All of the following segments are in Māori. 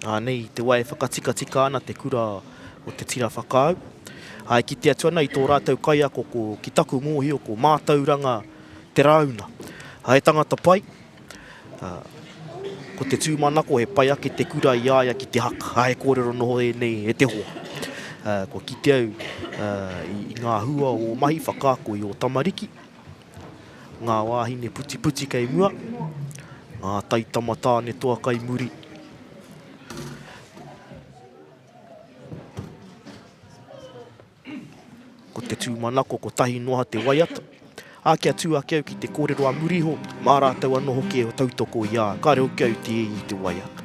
Nei, te wai whakatika ana te kura o te tira whakau. Ki te atu ana i tō rātou kai ako ki taku mōhi o ko mātauranga te rauna. Tangata pai, ko te tūmanako he pai ake te kura i aia ki te haka. Kōrero noho nei e te hoa. Ko ki te au i ngā hua o mahi whakaako i o tamariki. Ngā wāhine puti puti kei mua. Ngā taitama tāne toa kai muri. Ko te tūmanako ko tahi noha te waiata. Kia tū ake au ki te kōrero a muriho, mā rātou anoho ke o tautoko i a. Ka reo ke au te e i te waiata.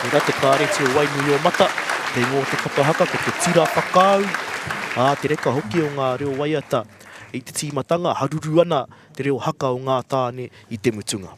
Kura te kāreti o Wainui o Mata, te ngō te kapahaka ko te tira whakau. Te reka hoki o ngā reo waiata i te tīmatanga, haruru ana te reo haka o ngā tāne i te mutunga.